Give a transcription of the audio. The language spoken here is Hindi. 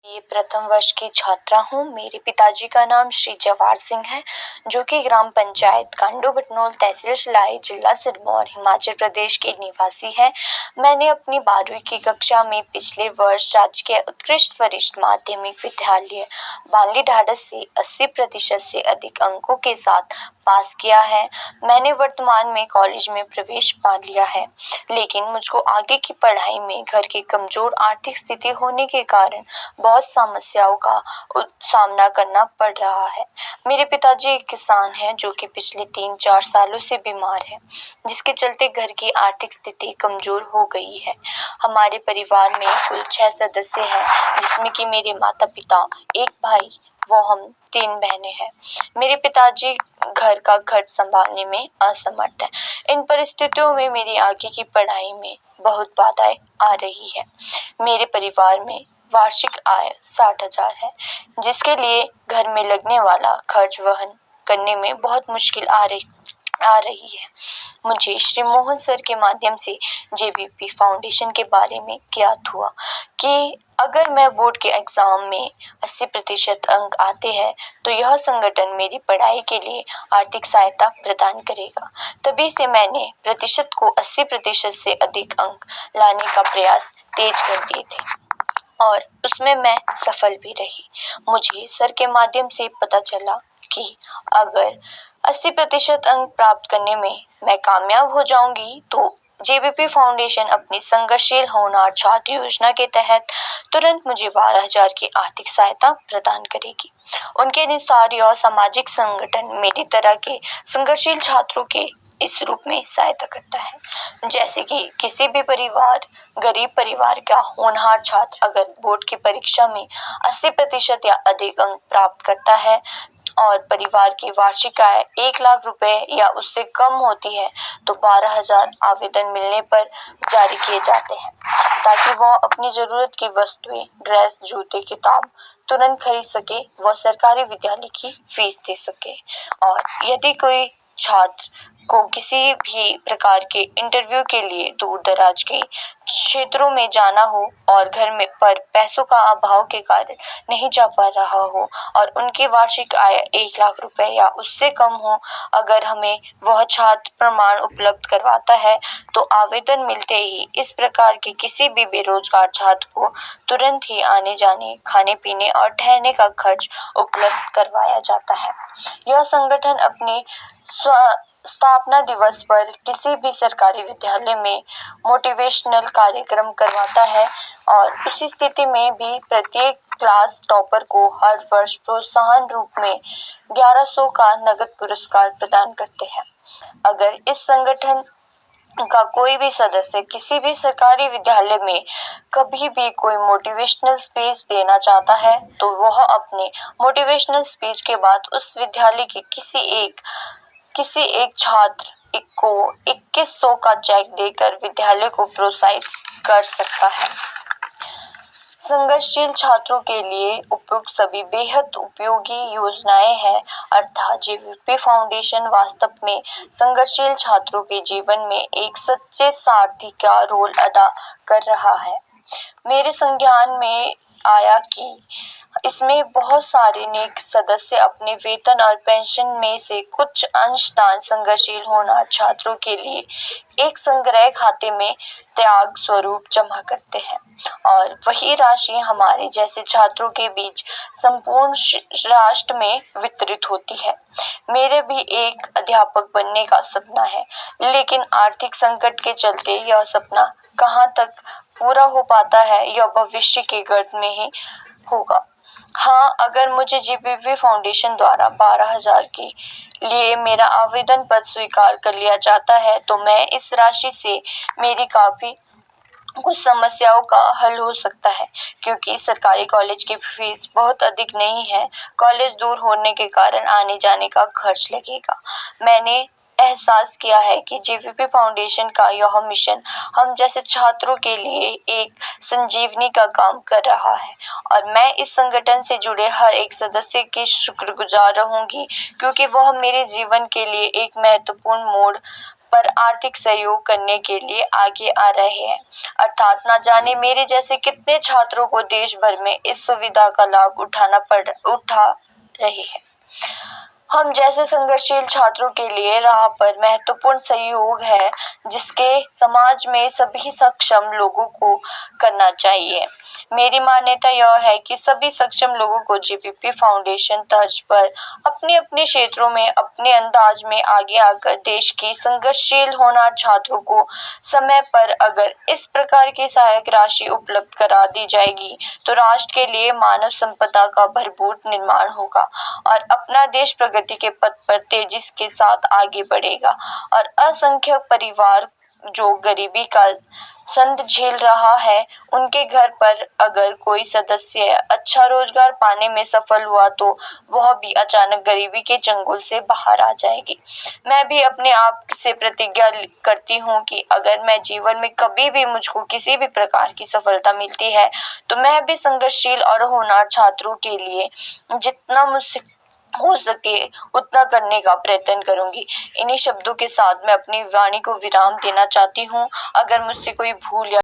ये प्रथम वर्ष की छात्रा हूँ। मेरे पिताजी का नाम श्री जवाहर सिंह है, जो कि ग्राम पंचायत कांडो बटनोल, तहसील शिलाई, जिला सिरमौर, हिमाचल प्रदेश के निवासी है। मैंने अपनी 12वीं की कक्षा में पिछले वर्ष राजकीय उत्कृष्ट वरिष्ठ माध्यमिक विद्यालय बानली ढाढस से 80% से अधिक अंकों के साथ पास किया है। मैंने वर्तमान में कॉलेज में प्रवेश पा लिया है, लेकिन मुझको आगे की पढ़ाई में घर की कमजोर आर्थिक स्थिति होने के कारण बहुत समस्याओं का सामना करना पड़ रहा है। मेरे पिताजी एक किसान हैं, जो कि पिछले 3-4 सालों से बीमार है, जिसके चलते घर की आर्थिक स्थिति कमजोर हो गई है। हमारे परिवार में कुल 6 सदस्य हैं, जिसमें कि मेरे माता पिता, एक भाई वो हम 3 बहनें हैं। मेरे पिताजी घर का खर्च संभालने में असमर्थ है। इन परिस्थितियों में मेरी आगे की पढ़ाई में बहुत बाधाएं आ रही है। मेरे परिवार में वार्षिक आय 60,000 है, जिसके लिए घर में लगने वाला खर्च वहन करने में बहुत मुश्किल आ रही है। मुझे श्री मोहन सर के माध्यम से जेबीपी फाउंडेशन के बारे में ज्ञात हुआ कि अगर मैं बोर्ड के एग्जाम में 80% अंक आते हैं तो यह संगठन मेरी पढ़ाई के लिए आर्थिक सहायता प्रदान करेगा। तभी से मैंने प्रतिशत को 80% से अधिक अंक लाने का प्रयास तेज कर दिए थे और उसमें मैं सफल भी रही। मुझे सर के माध्यम से पता चला कि अगर 80% अंक प्राप्त करने में मैं कामयाब हो जाऊंगी तो जेबीपी फाउंडेशन अपनी संघर्षशील होनहार छात्र योजना के तहत तुरंत मुझे 12,000 की आर्थिक सहायता प्रदान करेगी। उनके अनुसार यह सामाजिक संगठन मेरी तरह के संघर्षशील छात्रों के इस रूप में सहायता करता है, जैसे कि किसी भी गरीब परिवार का होनहार छात्र अगर बोर्ड की परीक्षा में 80% या अधिक अंक प्राप्त करता है और परिवार की वार्षिक आय 1 लाख रुपए या उससे कम होती है तो 12,000 आवेदन मिलने पर जारी किए जाते हैं, ताकि वह अपनी जरूरत की वस्तुएं, ड्रेस, जूते, किताब तुरंत खरीद सके, वह सरकारी विद्यालय की फीस दे सके। और यदि कोई छात्र को किसी भी प्रकार के इंटरव्यू के लिए दूर दराज के क्षेत्रों में जाना हो और घर में पर पैसों का अभाव के कारण नहीं जा पा रहा हो और उनकी वार्षिक आय 1 लाख रुपए या उससे कम हो, अगर हमें वह छात्र प्रमाण उपलब्ध करवाता है तो आवेदन मिलते ही इस प्रकार के किसी भी बेरोजगार छात्र को तुरंत ही आने जाने, खाने पीने और ठहरने का खर्च उपलब्ध करवाया जाता है। यह संगठन अपने स्थापना दिवस पर किसी भी सरकारी विद्यालय में मोटिवेशनल कार्यक्रम करवाता है और उसी स्थिति में भी प्रत्येक क्लास टॉपर को हर वर्ष प्रोत्साहन रूप में 1100 का नगद पुरस्कार प्रदान करते हैं। अगर इस संगठन का कोई भी सदस्य किसी भी सरकारी विद्यालय में कभी भी कोई मोटिवेशनल स्पीच देना चाहता है तो वह अपने मोटिवेशनल स्पीच के बाद उस विद्यालय के किसी एक छात्र को 2100 का चेक देकर विद्यालय को प्रोत्साहित कर सकता है। संघर्षशील छात्रों के लिए उपयुक्त सभी बेहद उपयोगी योजनाएं हैं, अर्थात जेबीपी फाउंडेशन वास्तव में संघर्षशील छात्रों के जीवन में एक सच्चे सारथी का रोल अदा कर रहा है। मेरे संज्ञान में आया कि इसमें बहुत सारे नेक सदस्य अपने वेतन और पेंशन में से कुछ अंशदान संघर्षशील होनहार छात्रों के लिए एक संग्रह खाते में त्याग स्वरूप जमा करते हैं और वही राशि हमारे जैसे छात्रों के बीच संपूर्ण राष्ट्र में वितरित होती है। मेरे भी एक अध्यापक बनने का सपना है, लेकिन आर्थिक संकट के चलते यह सपना कहाँ तक पूरा हो पाता है यह भविष्य के गर्भ में ही होगा। हाँ, अगर मुझे जेबीपी फाउंडेशन द्वारा 12,000 के लिए मेरा आवेदन पत्र स्वीकार कर लिया जाता है तो मैं इस राशि से मेरी काफी कुछ समस्याओं का हल हो सकता है, क्योंकि सरकारी कॉलेज की फीस बहुत अधिक नहीं है। कॉलेज दूर होने के कारण आने जाने का खर्च लगेगा। मैंने एहसास किया है कि जेबीपी फाउंडेशन का यह मिशन हम जैसे छात्रों के लिए एक संजीवनी का काम कर रहा है और मैं इस संगठन से जुड़े हर एक सदस्य की शुक्रगुजार रहूंगी, क्योंकि वह मेरे जीवन के लिए एक महत्वपूर्ण मोड़ पर आर्थिक सहयोग करने के लिए आगे आ रहे हैं। अर्थात न जाने मेरे जैसे कितने छात्रों को देश भर में इस सुविधा का लाभ उठा रहे हैं। हम जैसे संघर्षशील छात्रों के लिए राह पर महत्वपूर्ण सहयोग है, जिसके समाज में सभी सक्षम लोगों को करना चाहिए। मेरी मान्यता यह है कि सभी सक्षम लोगों को जेपीपी फाउंडेशन तर्ज पर अपने अपने क्षेत्रों में अपने अंदाज में आगे आकर देश की संघर्षशील होनहार छात्रों को समय पर अगर इस प्रकार की सहायक राशि उपलब्ध करा दी जाएगी तो राष्ट्र के लिए मानव संपदा का भरपूर निर्माण होगा और अपना देश प्रगति के पथ पर तेजी के साथ आगे बढ़ेगा और असंख्यक परिवार जो गरीबी का संद झेल रहा है, उनके घर पर अगर कोई सदस्य अच्छा रोजगार पाने में सफल हुआ तो वह भी अचानक गरीबी के चंगुल से बाहर आ जाएगी। मैं भी अपने आप से प्रतिज्ञा करती हूँ कि अगर मैं जीवन में कभी भी मुझको किसी भी प्रकार की सफलता मिलती है तो मैं भी संघर्षशील और होनहार छात्रों के लिए जितना मुझसे हो सके उतना करने का प्रयत्न करूंगी। इन्हीं शब्दों के साथ मैं अपनी वाणी को विराम देना चाहती हूँ। अगर मुझसे कोई भूल या